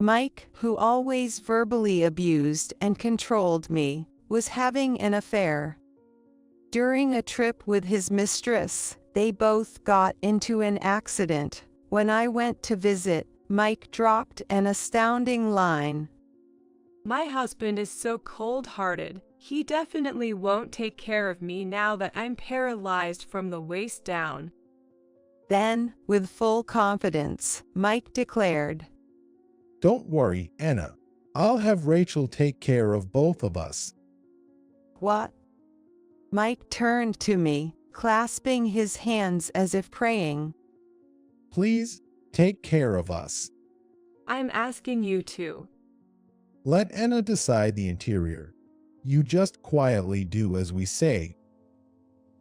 Mike, who always verbally abused and controlled me, was having an affair. During a trip with his mistress, they both got into an accident. When I went to visit, Mike dropped an astounding line. My husband is so cold-hearted. He definitely won't take care of me now that I'm paralyzed from the waist down. Then, with full confidence, Mike declared, Don't worry, Anna. I'll have Rachel take care of both of us. What? Mike turned to me, clasping his hands as if praying. Please, take care of us. I'm asking you to. Let Anna decide the interior. You just quietly do as we say.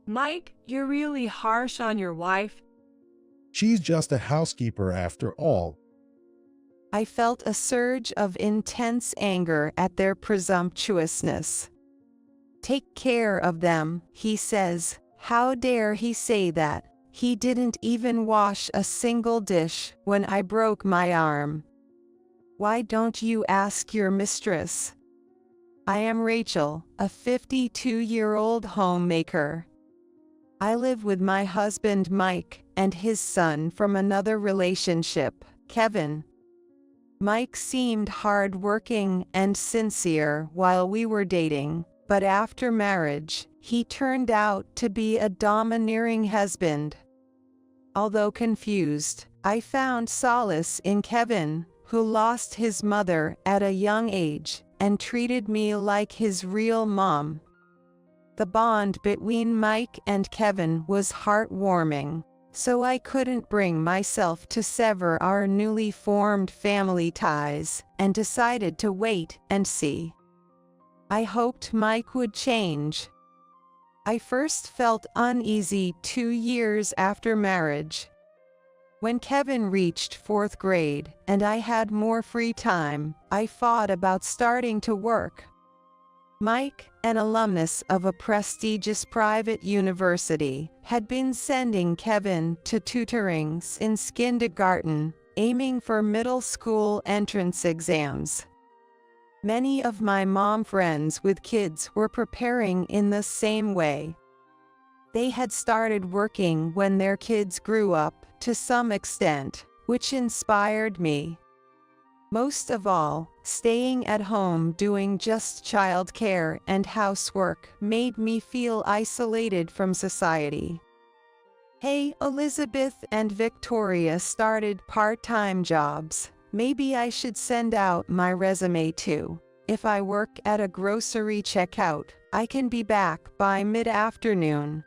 Mike, you're really harsh on your wife. She's just a housekeeper after all. I felt a surge of intense anger at their presumptuousness. Take care of them, he says. How dare he say that? He didn't even wash a single dish when I broke my arm. Why don't you ask your mistress? I am Rachel, a 52-year-old homemaker. I live with my husband Mike and his son from another relationship, Kevin. Mike seemed hard-working and sincere while we were dating, but after marriage, he turned out to be a domineering husband. Although confused, I found solace in Kevin, who lost his mother at a young age and treated me like his real mom. The bond between Mike and Kevin was heartwarming, so I couldn't bring myself to sever our newly formed family ties and decided to wait and see. I hoped Mike would change. I first felt uneasy 2 years after marriage. When Kevin reached 4th grade and I had more free time, I thought about starting to work. Mike, an alumnus of a prestigious private university, had been sending Kevin to tutoring since kindergarten, aiming for middle school entrance exams. Many of my mom friends with kids were preparing in the same way. They had started working when their kids grew up to some extent, which inspired me. Most of all, staying at home doing just childcare and housework made me feel isolated from society. Hey, Elizabeth and Victoria started part-time jobs. Maybe I should send out my resume too. If I work at a grocery checkout, I can be back by mid-afternoon.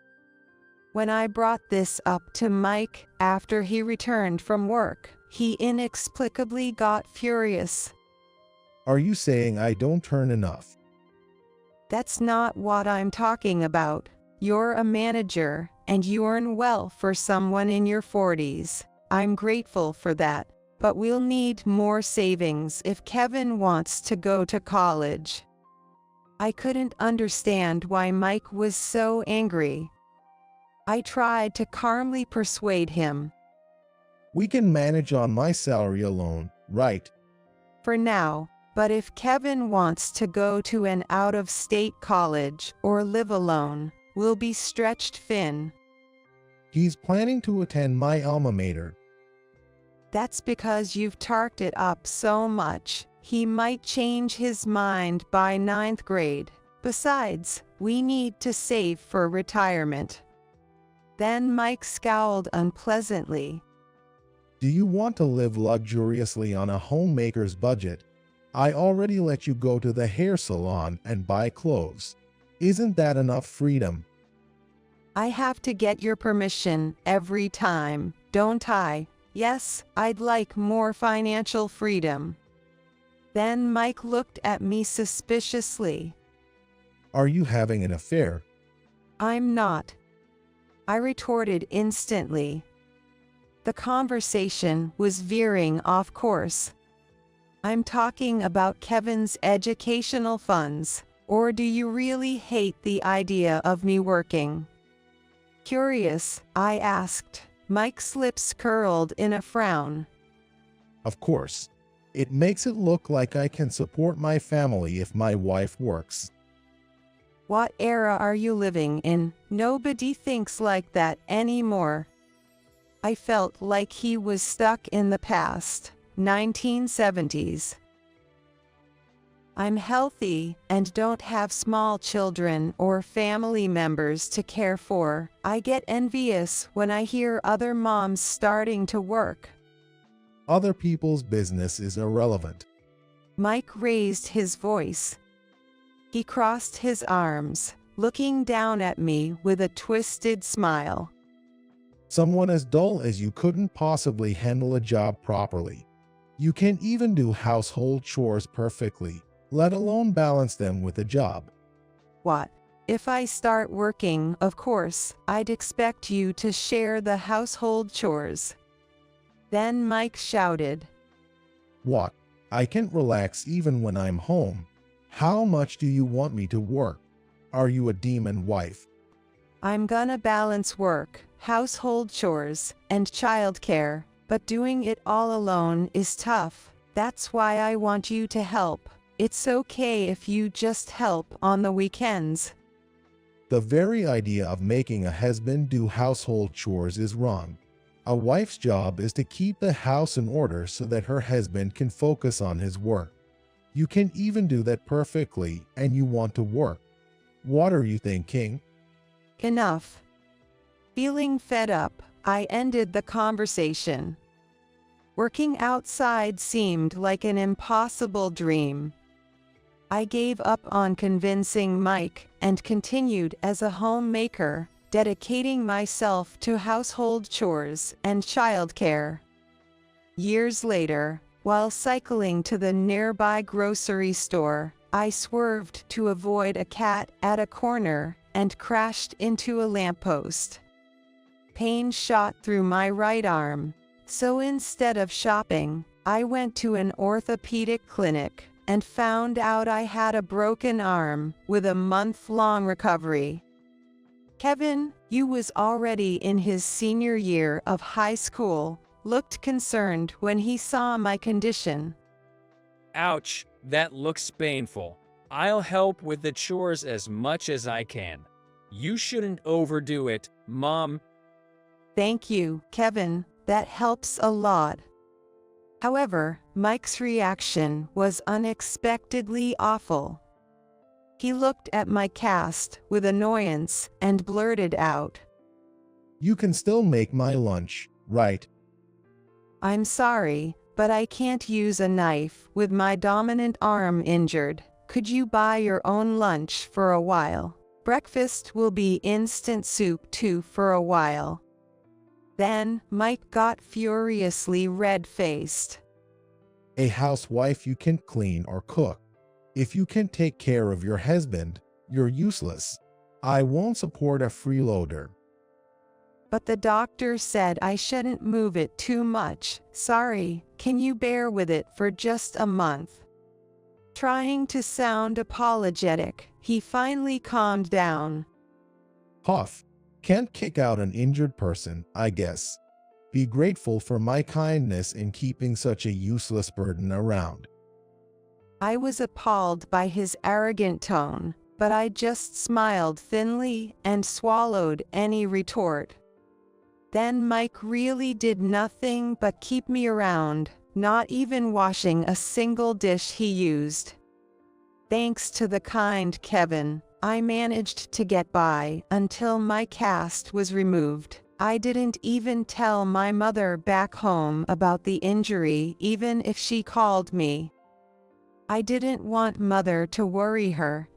When I brought this up to Mike after he returned from work, he inexplicably got furious. Are you saying I don't earn enough? That's not what I'm talking about. You're a manager, and you earn well for someone in your 40s. I'm grateful for that. But we'll need more savings if Kevin wants to go to college. I couldn't understand why Mike was so angry. I tried to calmly persuade him. We can manage on my salary alone, right? For now, but if Kevin wants to go to an out-of-state college or live alone, we'll be stretched thin. He's planning to attend my alma mater. That's because you've talked it up so much. He might change his mind by 9th grade. Besides, we need to save for retirement. Then Mike scowled unpleasantly. Do you want to live luxuriously on a homemaker's budget? I already let you go to the hair salon and buy clothes. Isn't that enough freedom? I have to get your permission every time, don't I? Yes, I'd like more financial freedom. Then Mike looked at me suspiciously. Are you having an affair? I'm not. I retorted instantly. The conversation was veering off course. I'm talking about Kevin's educational funds, or do you really hate the idea of me working? Curious, I asked. Mike's lips curled in a frown. Of course. It makes it look like I can support my family if my wife works. What era are you living in? Nobody thinks like that anymore. I felt like he was stuck in the past, 1970s. I'm healthy and don't have small children or family members to care for. I get envious when I hear other moms starting to work. Other people's business is irrelevant. Mike raised his voice. He crossed his arms, looking down at me with a twisted smile. Someone as dull as you couldn't possibly handle a job properly. You can't even do household chores perfectly, let alone balance them with a job. What? If I start working, of course, I'd expect you to share the household chores. Then Mike shouted. What? I can't relax even when I'm home. How much do you want me to work? Are you a demon wife? I'm gonna balance work, household chores, and childcare, but doing it all alone is tough. That's why I want you to help. It's okay if you just help on the weekends. The very idea of making a husband do household chores is wrong. A wife's job is to keep the house in order so that her husband can focus on his work. You can even do that perfectly, and you want to work. What are you thinking? Enough. Feeling fed up, I ended the conversation. Working outside seemed like an impossible dream. I gave up on convincing Mike and continued as a homemaker, dedicating myself to household chores and childcare. Years later, while cycling to the nearby grocery store, I swerved to avoid a cat at a corner and crashed into a lamppost. Pain shot through my right arm, so instead of shopping, I went to an orthopedic clinic and found out I had a broken arm with a month-long recovery. Kevin, who was already in his senior year of high school, looked concerned when he saw my condition. Ouch, that looks painful. I'll help with the chores as much as I can. You shouldn't overdo it, Mom. Thank you, Kevin, that helps a lot. However, Mike's reaction was unexpectedly awful. He looked at my cast with annoyance and blurted out, You can still make my lunch, right? I'm sorry, but I can't use a knife with my dominant arm injured. Could you buy your own lunch for a while? Breakfast will be instant soup too for a while. Then, Mike got furiously red-faced. A housewife you can't clean or cook. If you can't take care of your husband, you're useless. I won't support a freeloader. But the doctor said I shouldn't move it too much. Sorry, can you bear with it for just a month? Trying to sound apologetic, he finally calmed down. Huff. Can't kick out an injured person, I guess. Be grateful for my kindness in keeping such a useless burden around. I was appalled by his arrogant tone, but I just smiled thinly and swallowed any retort. Then Mike really did nothing but keep me around, not even washing a single dish he used. Thanks to the kind Kevin, I managed to get by until my cast was removed. I didn't even tell my mother back home about the injury, even if she called me. I didn't want Mother to worry her.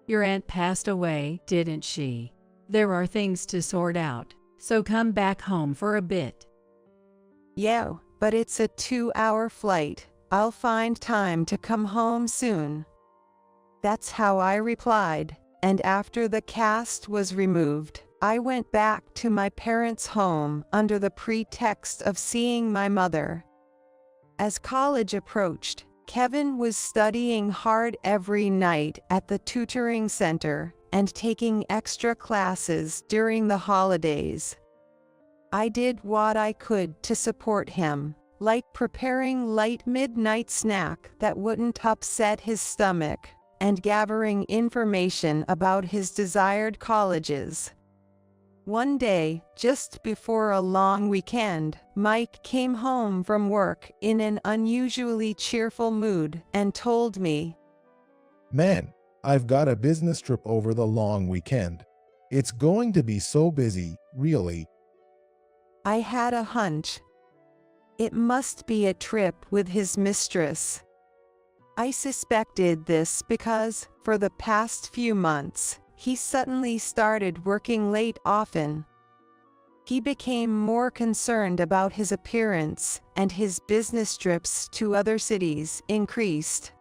Your aunt passed away, didn't she? There are things to sort out, so come back home for a bit. Yeah, but it's a 2-hour flight. I'll find time to come home soon. That's how I replied, and after the cast was removed, I went back to my parents' home under the pretext of seeing my mother. As college approached, Kevin was studying hard every night at the tutoring center and taking extra classes during the holidays. I did what I could to support him, like preparing light midnight snack that wouldn't upset his stomach, and gathering information about his desired colleges. One day, just before a long weekend, Mike came home from work in an unusually cheerful mood and told me, "Man, I've got a business trip over the long weekend. It's going to be so busy, really." I had a hunch. It must be a trip with his mistress. I suspected this because, for the past few months, he suddenly started working late often. He became more concerned about his appearance, and his business trips to other cities increased.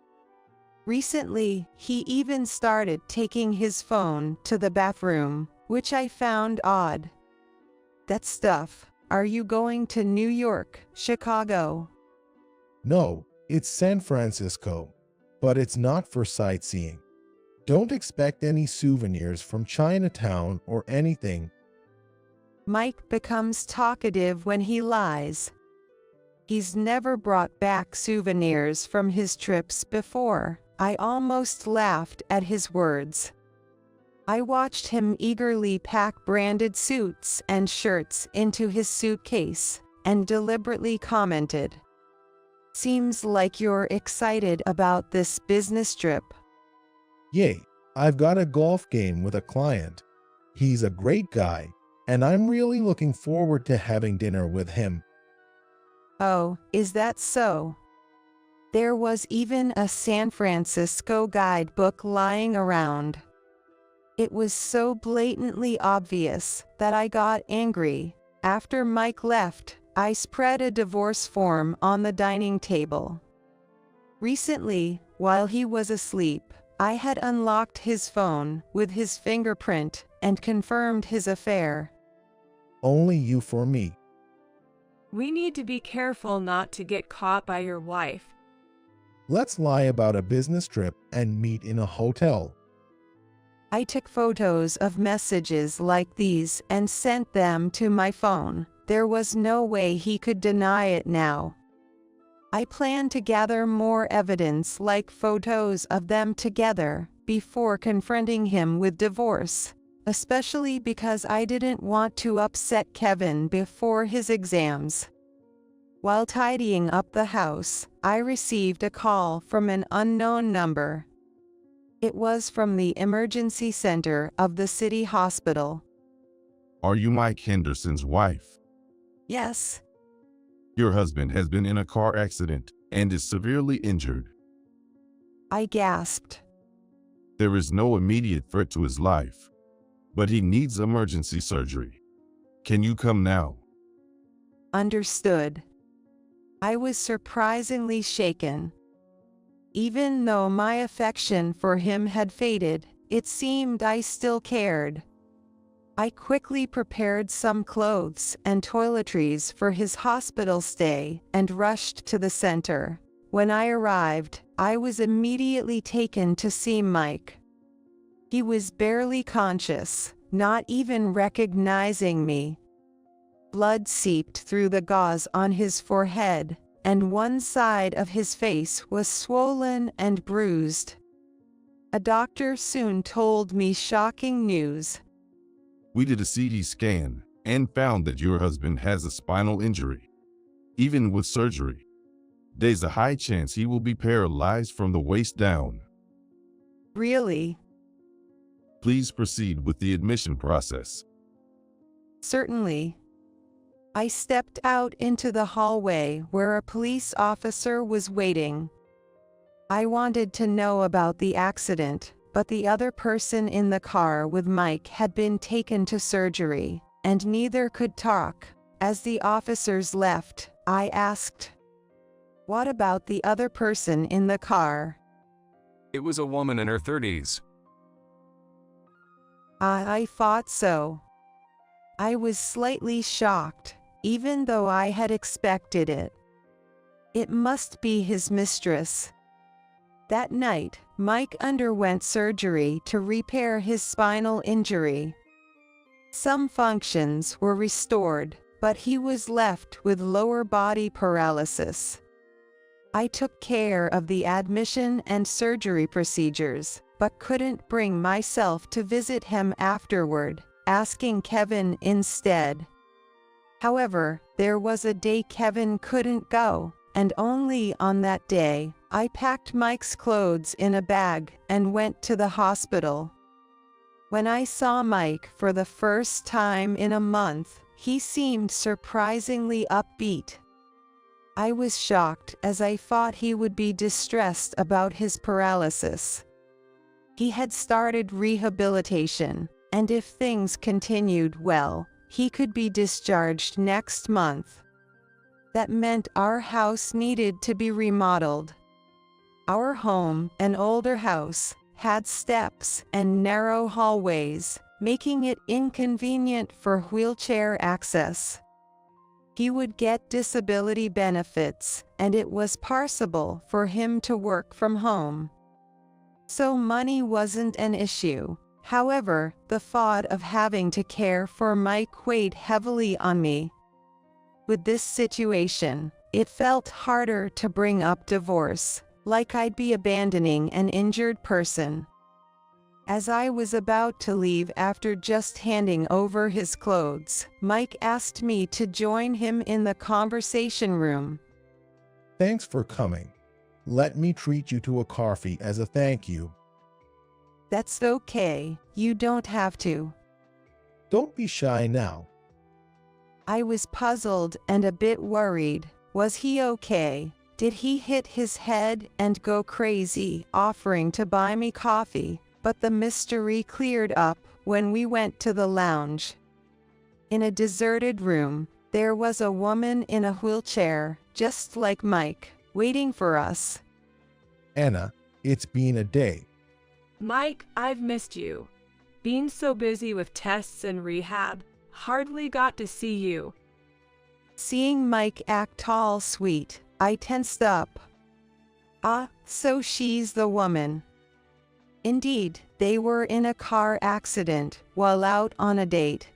Recently, he even started taking his phone to the bathroom, which I found odd. That stuff. Are you going to New York, Chicago? No, it's San Francisco, but it's not for sightseeing. Don't expect any souvenirs from Chinatown or anything. Mike becomes talkative when he lies. He's never brought back souvenirs from his trips before. I almost laughed at his words. I watched him eagerly pack branded suits and shirts into his suitcase, and deliberately commented, "Seems like you're excited about this business trip." Yay, I've got a golf game with a client. He's a great guy, and I'm really looking forward to having dinner with him. Oh, is that so? There was even a San Francisco guidebook lying around. It was so blatantly obvious that I got angry. After Mike left, I spread a divorce form on the dining table. Recently, while he was asleep, I had unlocked his phone with his fingerprint and confirmed his affair. Only you for me. We need to be careful not to get caught by your wife. Let's lie about a business trip and meet in a hotel. I took photos of messages like these and sent them to my phone. There was no way he could deny it now. I plan to gather more evidence like photos of them together before confronting him with divorce, especially because I didn't want to upset Kevin before his exams. While tidying up the house, I received a call from an unknown number. It was from the emergency center of the city hospital. Are you Mike Henderson's wife? Yes. Your husband has been in a car accident and is severely injured. I gasped. There is no immediate threat to his life, but he needs emergency surgery. Can you come now? Understood. I was surprisingly shaken. Even though my affection for him had faded, it seemed I still cared. I quickly prepared some clothes and toiletries for his hospital stay and rushed to the center. When I arrived, I was immediately taken to see Mike. He was barely conscious, not even recognizing me. Blood seeped through the gauze on his forehead, and one side of his face was swollen and bruised. A doctor soon told me shocking news. We did a CT scan and found that your husband has a spinal injury. Even with surgery, there's a high chance he will be paralyzed from the waist down. Really? Please proceed with the admission process. Certainly. I stepped out into the hallway where a police officer was waiting. I wanted to know about the accident, but the other person in the car with Mike had been taken to surgery, and neither could talk. As the officers left, I asked, "What about the other person in the car?" It was a woman in her 30s. I thought so. I was slightly shocked, even though I had expected it. It must be his mistress. That night, Mike underwent surgery to repair his spinal injury. Some functions were restored, but he was left with lower body paralysis. I took care of the admission and surgery procedures, but couldn't bring myself to visit him afterward, asking Kevin instead. However, there was a day Kevin couldn't go, and only on that day, I packed Mike's clothes in a bag and went to the hospital. When I saw Mike for the first time in a month, he seemed surprisingly upbeat. I was shocked as I thought he would be distressed about his paralysis. He had started rehabilitation, and if things continued well, he could be discharged next month. That meant our house needed to be remodeled. Our home, an older house, had steps and narrow hallways, making it inconvenient for wheelchair access. He would get disability benefits, and it was possible for him to work from home. So money wasn't an issue. However, the thought of having to care for Mike weighed heavily on me. With this situation, it felt harder to bring up divorce, like I'd be abandoning an injured person. As I was about to leave after just handing over his clothes, Mike asked me to join him in the conversation room. Thanks for coming. Let me treat you to a coffee as a thank you. That's okay, you don't have to. Don't be shy now. I was puzzled and a bit worried. Was he okay? Did he hit his head and go crazy, offering to buy me coffee? But the mystery cleared up when we went to the lounge. In a deserted room, there was a woman in a wheelchair, just like Mike, waiting for us. Anna, it's been a day. Mike, I've missed you. Been so busy with tests and rehab, hardly got to see you. Seeing Mike act all sweet, I tensed up. Ah, so she's the woman. Indeed, they were in a car accident while out on a date.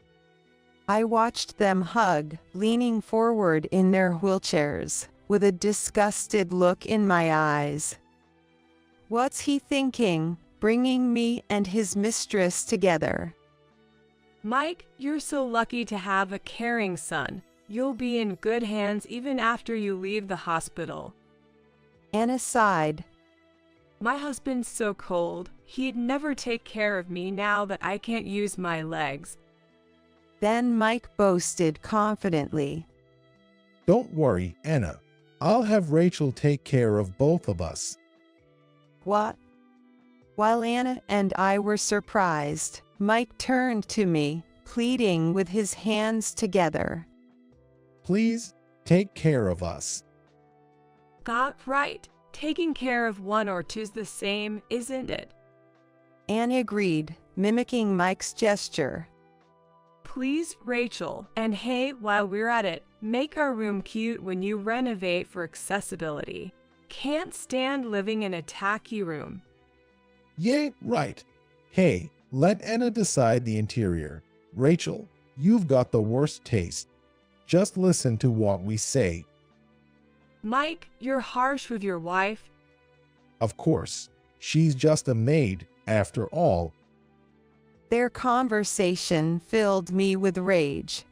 I watched them hug, leaning forward in their wheelchairs, with a disgusted look in my eyes. What's he thinking, bringing me and his mistress together? Mike, you're so lucky to have a caring son. You'll be in good hands even after you leave the hospital. Anna sighed. My husband's so cold, he'd never take care of me now that I can't use my legs. Then Mike boasted confidently. Don't worry, Anna. I'll have Rachel take care of both of us. What? While Anna and I were surprised, Mike turned to me, pleading with his hands together. Please, take care of us. Got right. Taking care of one or two's the same, isn't it? Anna agreed, mimicking Mike's gesture. Please, Rachel, and hey, while we're at it, make our room cute when you renovate for accessibility. Can't stand living in a tacky room. Yeah, right. Hey, let Anna decide the interior. Rachel, you've got the worst taste. Just listen to what we say. Mike, you're harsh with your wife. Of course, she's just a maid, after all. Their conversation filled me with rage.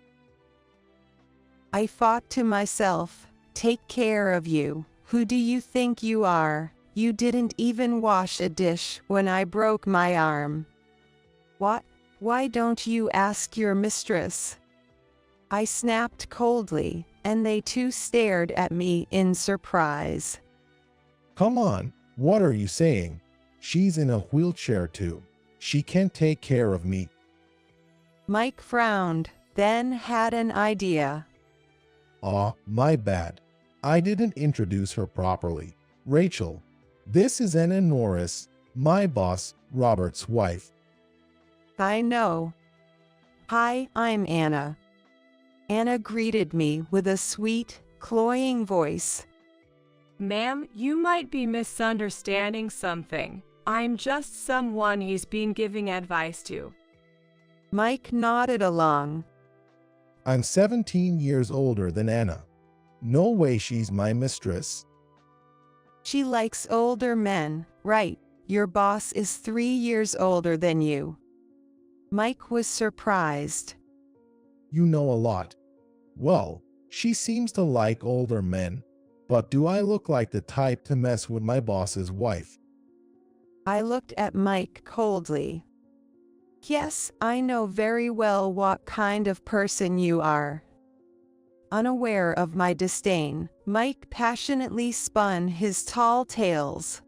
I thought to myself, take care of you. Who do you think you are? You didn't even wash a dish when I broke my arm. What? Why don't you ask your mistress? I snapped coldly, and they too stared at me in surprise. Come on, what are you saying? She's in a wheelchair too. She can't take care of me. Mike frowned, then had an idea. Aw, my bad. I didn't introduce her properly. Rachel, this is Anna Norris, my boss, Robert's wife. I know. Hi, I'm Anna. Anna greeted me with a sweet, cloying voice. Ma'am, you might be misunderstanding something. I'm just someone he's been giving advice to. Mike nodded along. I'm 17 years older than Anna. No way she's my mistress. She likes older men, right? Your boss is 3 years older than you. Mike was surprised. You know a lot. Well, she seems to like older men, but do I look like the type to mess with my boss's wife? I looked at Mike coldly. Yes, I know very well what kind of person you are. Unaware of my disdain, Mike passionately spun his tall tales.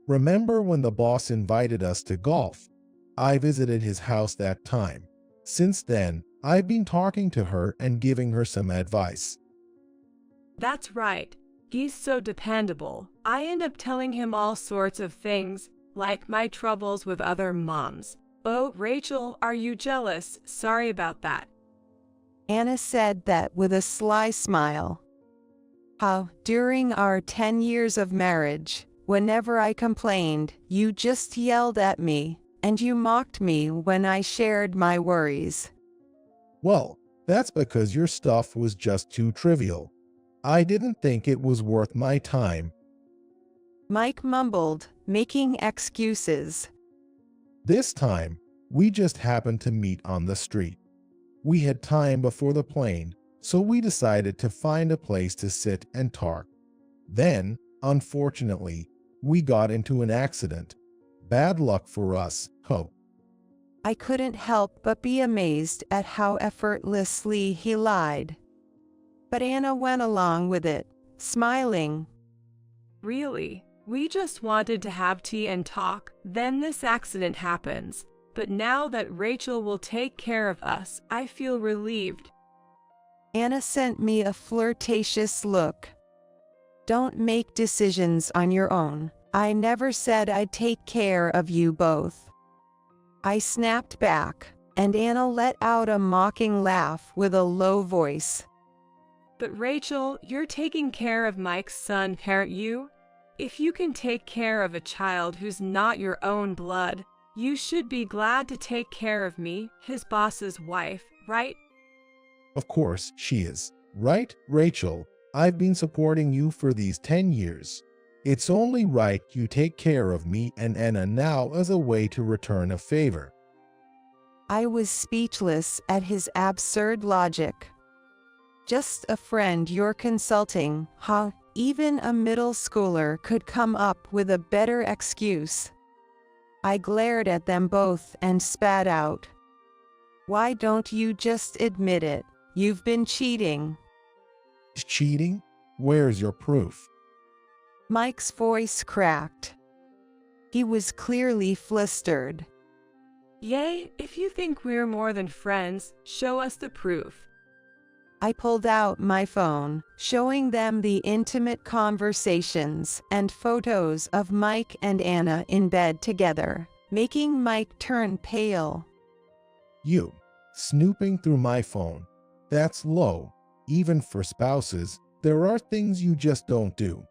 Remember when the boss invited us to golf? I visited his house that time. Since then, I've been talking to her and giving her some advice. That's right. He's so dependable. I end up telling him all sorts of things, like my troubles with other moms. Oh, Rachel, are you jealous? Sorry about that. Anna said that with a sly smile. How, during our 10 years of marriage, whenever I complained, you just yelled at me, and you mocked me when I shared my worries. Well, that's because your stuff was just too trivial. I didn't think it was worth my time. Mike mumbled, making excuses. This time, we just happened to meet on the street. We had time before the plane, so we decided to find a place to sit and talk. Then, unfortunately, we got into an accident. Bad luck for us, ho. I couldn't help but be amazed at how effortlessly he lied. But Anna went along with it, smiling. Really? We just wanted to have tea and talk, then this accident happens. But now that Rachel will take care of us, I feel relieved. Anna sent me a flirtatious look. Don't make decisions on your own. I never said I'd take care of you both. I snapped back, and Anna let out a mocking laugh with a low voice. But Rachel, you're taking care of Mike's son, aren't you? If you can take care of a child who's not your own blood, you should be glad to take care of me, his boss's wife, right? Of course she is. Right, Rachel? I've been supporting you for these 10 years. It's only right you take care of me and Anna now as a way to return a favor. I was speechless at his absurd logic. Just a friend you're consulting, huh? Even a middle schooler could come up with a better excuse. I glared at them both and spat out. Why don't you just admit it? You've been cheating. Cheating? Where's your proof? Mike's voice cracked. He was clearly flustered. Yay, if you think we're more than friends, show us the proof. I pulled out my phone, showing them the intimate conversations and photos of Mike and Anna in bed together, making Mike turn pale. You, snooping through my phone. That's low. Even for spouses, there are things you just don't do.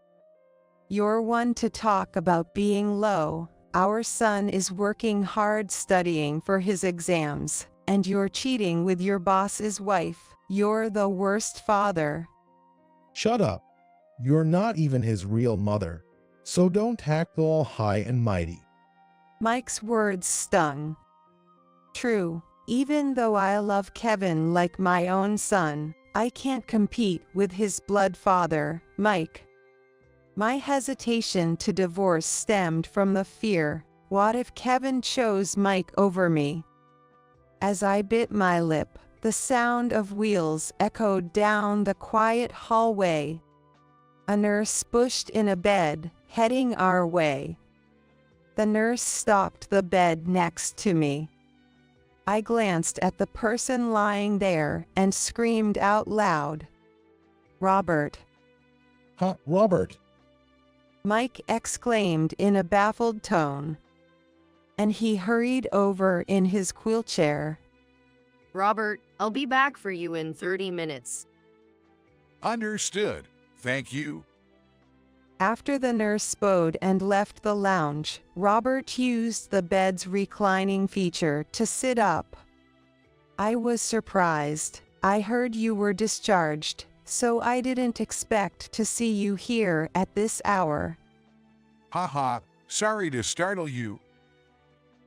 You're one to talk about being low. Our son is working hard studying for his exams, and you're cheating with your boss's wife. You're the worst father. Shut up. You're not even his real mother, so don't act all high and mighty. Mike's words stung. True, even though I love Kevin like my own son, I can't compete with his blood father, Mike. My hesitation to divorce stemmed from the fear, what if Kevin chose Mike over me? As I bit my lip, the sound of wheels echoed down the quiet hallway. A nurse pushed in a bed, heading our way. The nurse stopped the bed next to me. I glanced at the person lying there and screamed out loud. Robert. Huh, Robert? Mike exclaimed in a baffled tone. And he hurried over in his wheelchair. Robert, I'll be back for you in 30 minutes. Understood. Thank you. After the nurse bowed and left the lounge, Robert used the bed's reclining feature to sit up. I was surprised. I heard you were discharged, so I didn't expect to see you here at this hour. Haha, sorry to startle you.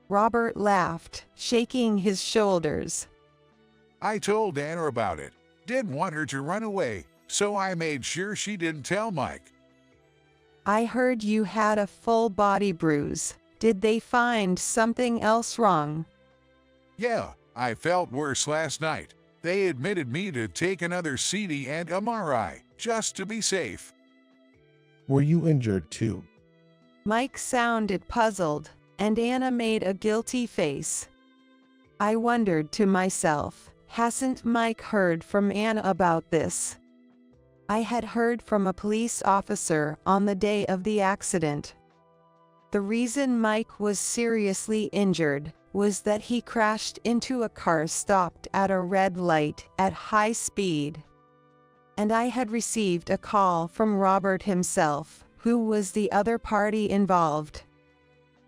Robert laughed, shaking his shoulders. I told Anna about it. Didn't want her to run away, so I made sure she didn't tell Mike. I heard you had a full body bruise. Did they find something else wrong? Yeah, I felt worse last night. They admitted me to take another CT and MRI, just to be safe. Were you injured too? Mike sounded puzzled, and Anna made a guilty face. I wondered to myself, hasn't Mike heard from Anna about this? I had heard from a police officer on the day of the accident. The reason Mike was seriously injured was that he crashed into a car stopped at a red light at high speed. And I had received a call from Robert himself, who was the other party involved.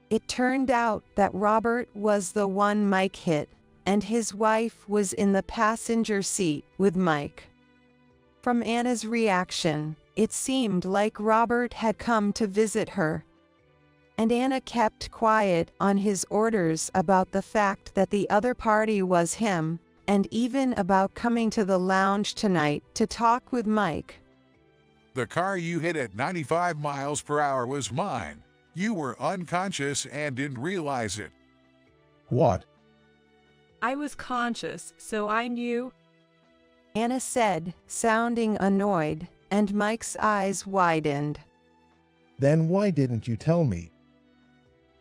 It turned out that Robert was the one Mike hit, and his wife was in the passenger seat with Mike. From Anna's reaction, it seemed like Robert had come to visit her. And Anna kept quiet on his orders about the fact that the other party was him, and even about coming to the lounge tonight to talk with Mike. The car you hit at 95 miles per hour was mine. You were unconscious and didn't realize it. What? I was conscious, so I knew. Anna said, sounding annoyed, and Mike's eyes widened. Then why didn't you tell me?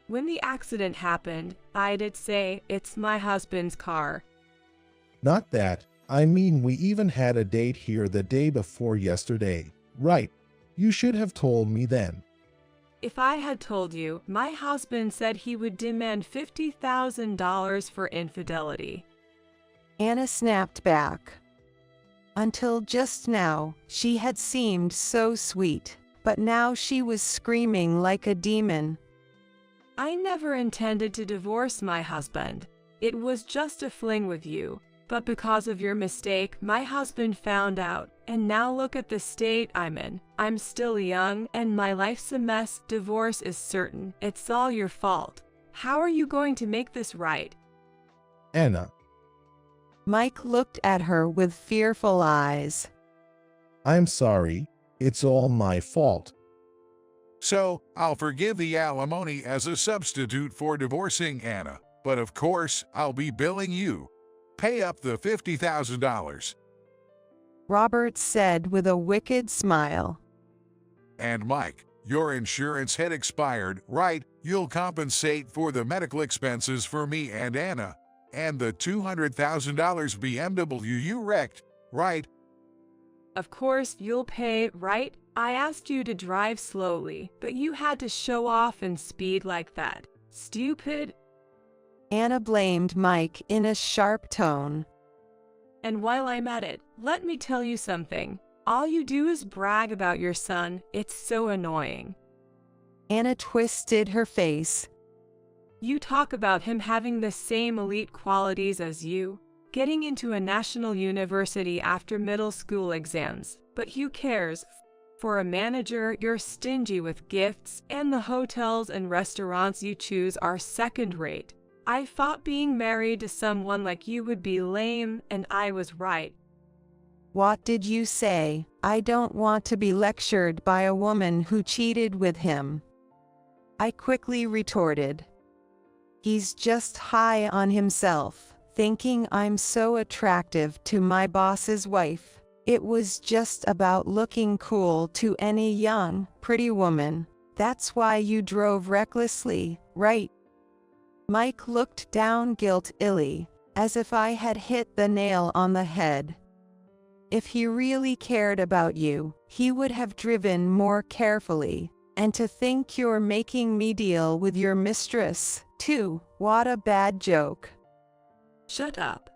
When the accident happened, I did say, it's my husband's car. Not that. I mean, we even had a date here the day before yesterday. Right. You should have told me then. If I had told you, my husband said he would demand $50,000 for infidelity. Anna snapped back. Until just now, she had seemed so sweet, but now she was screaming like a demon. I never intended to divorce my husband. It was just a fling with you. But because of your mistake, my husband found out, and now look at the state I'm in. I'm still young, and my life's a mess. Divorce is certain. It's all your fault. How are you going to make this right? Anna. Mike looked at her with fearful eyes. I'm sorry. It's all my fault. So, I'll forgive the alimony as a substitute for divorcing Anna. But of course, I'll be billing you. Pay up the $50,000. Robert said with a wicked smile. And Mike, your insurance had expired, right? You'll compensate for the medical expenses for me and Anna, and the $200,000 BMW you wrecked, right? Of course you'll pay, right? I asked you to drive slowly, but you had to show off and speed like that. Stupid. Anna blamed Mike in a sharp tone. And while I'm at it, let me tell you something. All you do is brag about your son. It's so annoying. Anna twisted her face. You talk about him having the same elite qualities as you, getting into a national university after middle school exams, but who cares? For a manager, you're stingy with gifts, and the hotels and restaurants you choose are second-rate. I thought being married to someone like you would be lame, and I was right. What did you say? I don't want to be lectured by a woman who cheated with him. I quickly retorted. He's just high on himself, thinking I'm so attractive to my boss's wife. It was just about looking cool to any young, pretty woman. That's why you drove recklessly, right? Mike looked down guilt-illy, as if I had hit the nail on the head. If he really cared about you, he would have driven more carefully. And to think you're making me deal with your mistress, too, what a bad joke. Shut up.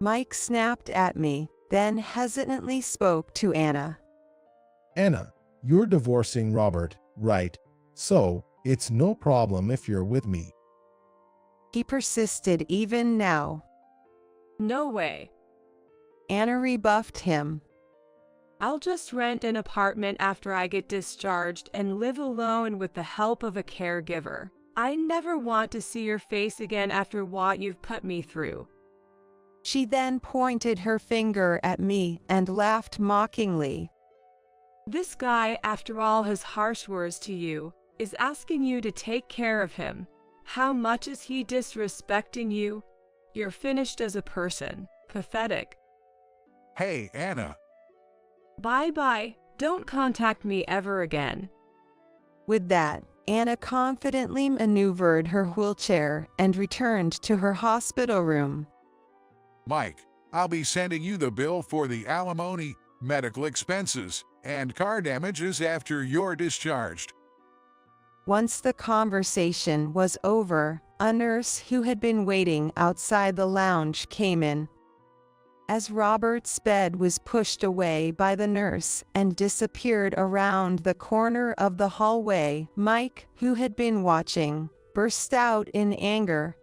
Mike snapped at me, then hesitantly spoke to Anna. Anna, you're divorcing Robert, right? So, it's no problem if you're with me. He persisted even now. No way. Anna rebuffed him. I'll just rent an apartment after I get discharged and live alone with the help of a caregiver. I never want to see your face again after what you've put me through. She then pointed her finger at me and laughed mockingly. This guy, after all his harsh words to you, is asking you to take care of him. How much is he disrespecting you? You're finished as a person. Pathetic. Hey, Anna. Bye-bye. Don't contact me ever again. With that, Anna confidently maneuvered her wheelchair and returned to her hospital room. Mike, I'll be sending you the bill for the alimony, medical expenses, and car damages after you're discharged. Once the conversation was over, a nurse who had been waiting outside the lounge came in. As Robert's bed was pushed away by the nurse and disappeared around the corner of the hallway, Mike, who had been watching, burst out in anger.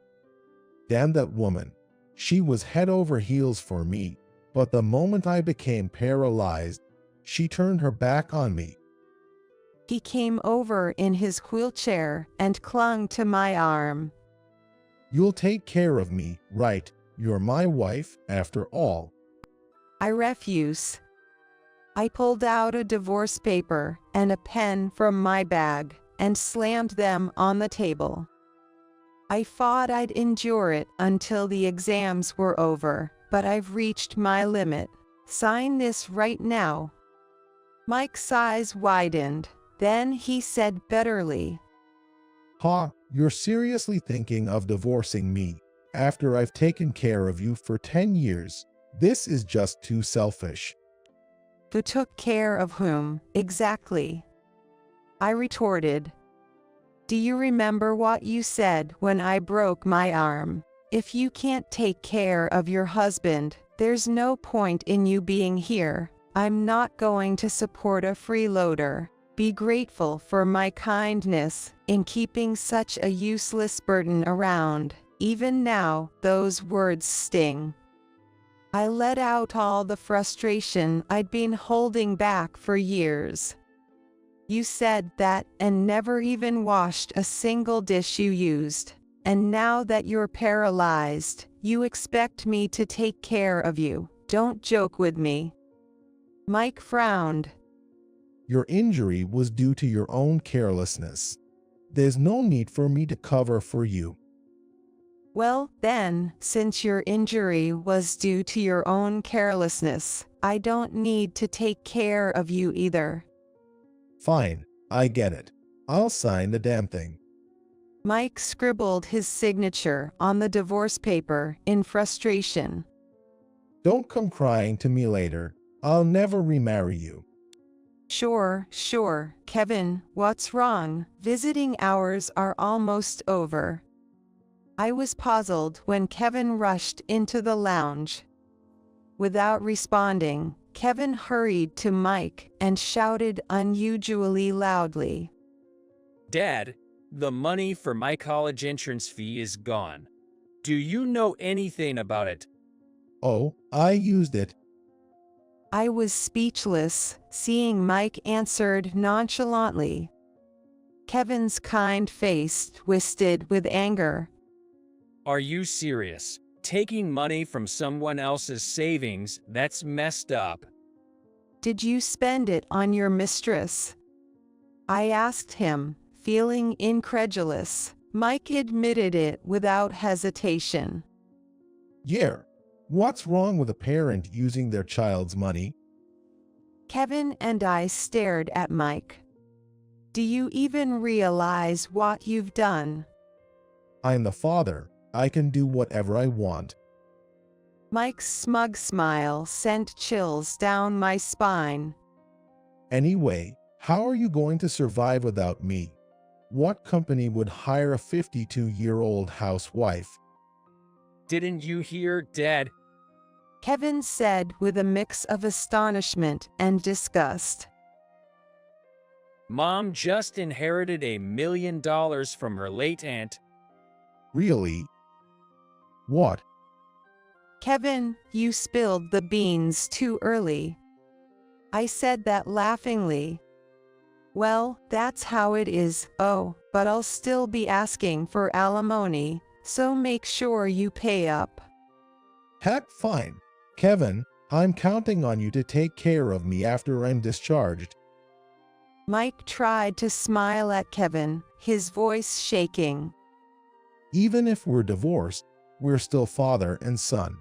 Damn that woman. She was head over heels for me, but the moment I became paralyzed, she turned her back on me. He came over in his wheelchair and clung to my arm. You'll take care of me, right? You're my wife, after all. I refuse. I pulled out a divorce paper and a pen from my bag and slammed them on the table. I thought I'd endure it until the exams were over, but I've reached my limit. Sign this right now. Mike's eyes widened. Then he said bitterly, Ha, you're seriously thinking of divorcing me after I've taken care of you for 10 years. This is just too selfish. Who took care of whom, exactly? I retorted. Do you remember what you said when I broke my arm? If you can't take care of your husband, there's no point in you being here. I'm not going to support a freeloader. Be grateful for my kindness in keeping such a useless burden around. Even now, those words sting. I let out all the frustration I'd been holding back for years. You said that and never even washed a single dish you used. And now that you're paralyzed, you expect me to take care of you. Don't joke with me. Mike frowned. Your injury was due to your own carelessness. There's no need for me to cover for you. Well, then, since your injury was due to your own carelessness, I don't need to take care of you either. Fine, I get it. I'll sign the damn thing. Mike scribbled his signature on the divorce paper in frustration. Don't come crying to me later. I'll never remarry you. Sure, Kevin, what's wrong? Visiting hours are almost over. I was puzzled when Kevin rushed into the lounge. Without responding, Kevin hurried to Mike and shouted unusually loudly. Dad, the money for my college entrance fee is gone. Do you know anything about it? Oh, I used it. I was speechless, seeing Mike answered nonchalantly. Kevin's kind face twisted with anger. Are you serious? Taking money from someone else's savings, that's messed up. Did you spend it on your mistress? I asked him, feeling incredulous. Mike admitted it without hesitation. Yeah. What's wrong with a parent using their child's money? Kevin and I stared at Mike. Do you even realize what you've done? I'm the father. I can do whatever I want. Mike's smug smile sent chills down my spine. Anyway, how are you going to survive without me? What company would hire a 52-year-old housewife? Didn't you hear, Dad? Kevin said with a mix of astonishment and disgust. Mom just inherited $1 million from her late aunt. Really? What? Kevin, you spilled the beans too early. I said that laughingly. Well, that's how it is. Oh, but I'll still be asking for alimony, so make sure you pay up. Heck, fine. Kevin, I'm counting on you to take care of me after I'm discharged. Mike tried to smile at Kevin, his voice shaking. Even if we're divorced, we're still father and son.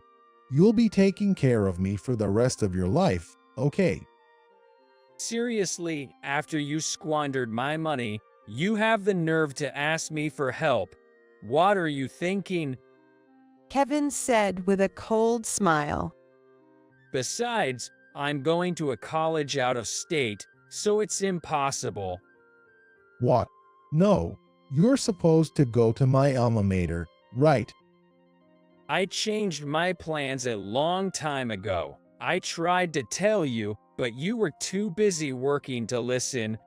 You'll be taking care of me for the rest of your life, okay? Seriously, after you squandered my money, you have the nerve to ask me for help. What are you thinking? Kevin said with a cold smile. Besides, I'm going to a college out of state, so it's impossible. What? No, you're supposed to go to my alma mater, right? I changed my plans a long time ago. I tried to tell you, but you were too busy working to listen.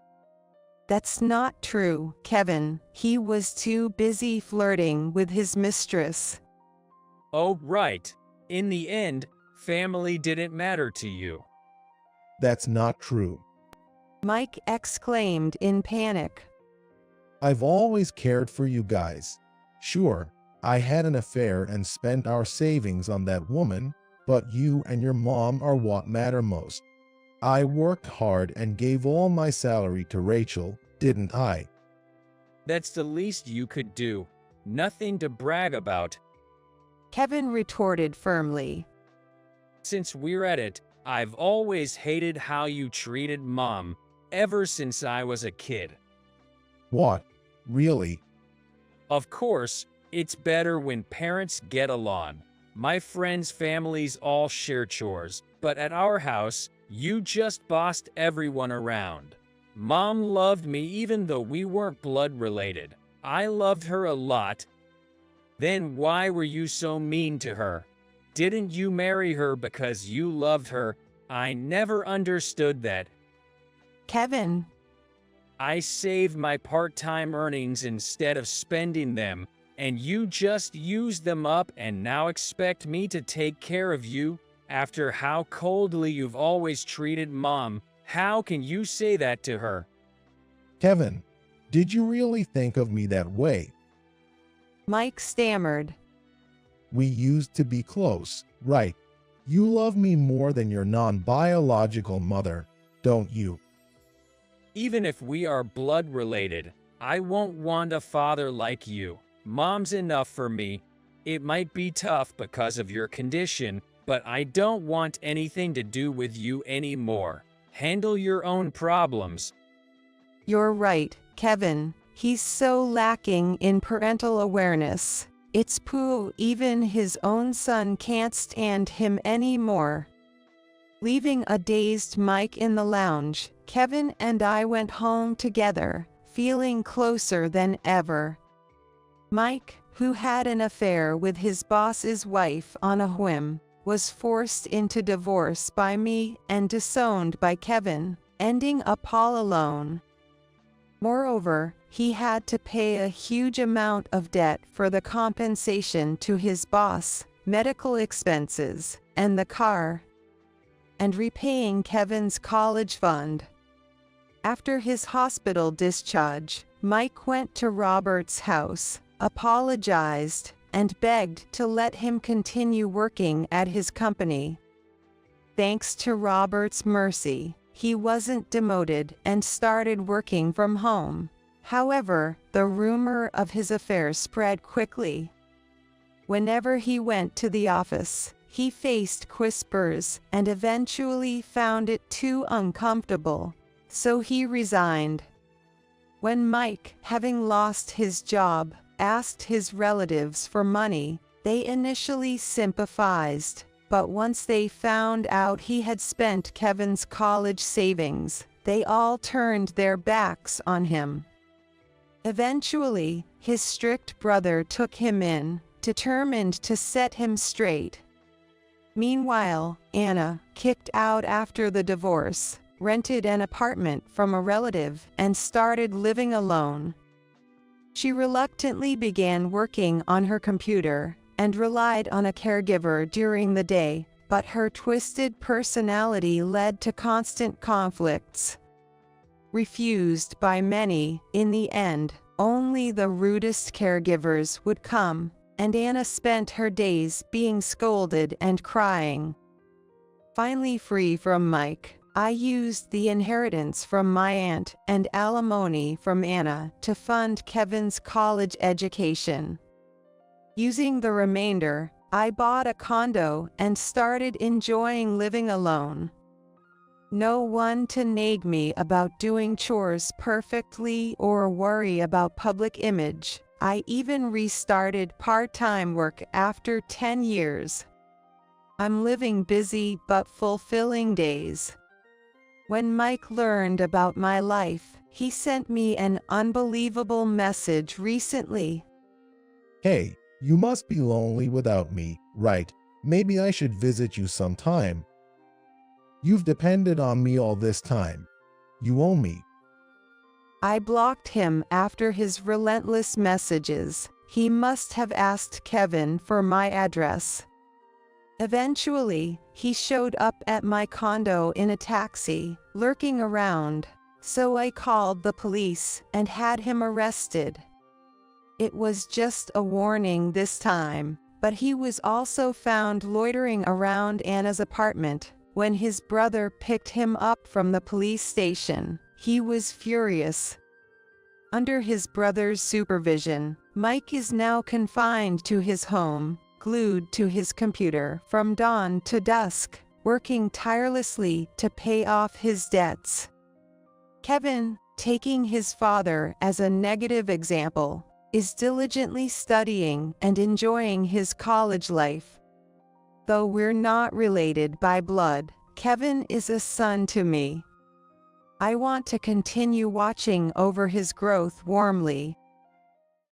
That's not true, Kevin. He was too busy flirting with his mistress. Oh, right. In the end, family didn't matter to you. That's not true. Mike exclaimed in panic. I've always cared for you guys. Sure, I had an affair and spent our savings on that woman, but you and your mom are what matter most. I worked hard and gave all my salary to Rachel, didn't I? That's the least you could do. Nothing to brag about. Kevin retorted firmly. Since we're at it, I've always hated how you treated Mom, ever since I was a kid. What? Really? Of course, it's better when parents get along. My friends' families all share chores, but at our house, you just bossed everyone around. Mom loved me even though we weren't blood related. I loved her a lot. Then why were you so mean to her? Didn't you marry her because you loved her? I never understood that. Kevin. I saved my part-time earnings instead of spending them, and you just used them up and now expect me to take care of you? After how coldly you've always treated Mom, how can you say that to her? Kevin, did you really think of me that way? Mike stammered. We used to be close, right? You love me more than your non-biological mother, don't you? Even if we are blood related, I won't want a father like you. Mom's enough for me. It might be tough because of your condition, but I don't want anything to do with you anymore. Handle your own problems. You're right, Kevin. He's so lacking in parental awareness. It's poo, even his own son can't stand him anymore. Leaving a dazed Mike in the lounge, Kevin and I went home together, feeling closer than ever. Mike, who had an affair with his boss's wife on a whim, was forced into divorce by me and disowned by Kevin, ending up all alone. Moreover, he had to pay a huge amount of debt for the compensation to his boss, medical expenses, and the car, and repaying Kevin's college fund. After his hospital discharge, Mike went to Robert's house, apologized, and begged to let him continue working at his company. Thanks to Robert's mercy, he wasn't demoted and started working from home. However, the rumor of his affair spread quickly. Whenever he went to the office, he faced whispers and eventually found it too uncomfortable, so he resigned. When Mike, having lost his job, asked his relatives for money, they initially sympathized, but once they found out he had spent Kevin's college savings, they all turned their backs on him. Eventually, his strict brother took him in, determined to set him straight. Meanwhile, Anna, kicked out after the divorce, rented an apartment from a relative and started living alone. She reluctantly began working on her computer, and relied on a caregiver during the day, but her twisted personality led to constant conflicts. Refused by many, in the end, only the rudest caregivers would come, and Anna spent her days being scolded and crying. Finally free from Mike, I used the inheritance from my aunt and alimony from Anna to fund Kevin's college education. Using the remainder, I bought a condo and started enjoying living alone. No one to nag me about doing chores perfectly or worry about public image. I even restarted part-time work after 10 years. I'm living busy but fulfilling days. When Mike learned about my life, he sent me an unbelievable message recently. Hey, you must be lonely without me, right? Maybe I should visit you sometime. You've depended on me all this time. You owe me. I blocked him after his relentless messages. He must have asked Kevin for my address. Eventually, he showed up at my condo in a taxi, lurking around, so I called the police and had him arrested. It was just a warning this time, but he was also found loitering around Anna's apartment. When his brother picked him up from the police station, he was furious. Under his brother's supervision, Mike is now confined to his home, glued to his computer from dawn to dusk, working tirelessly to pay off his debts. Kevin, taking his father as a negative example, is diligently studying and enjoying his college life. Though we're not related by blood, Kevin is a son to me. I want to continue watching over his growth warmly.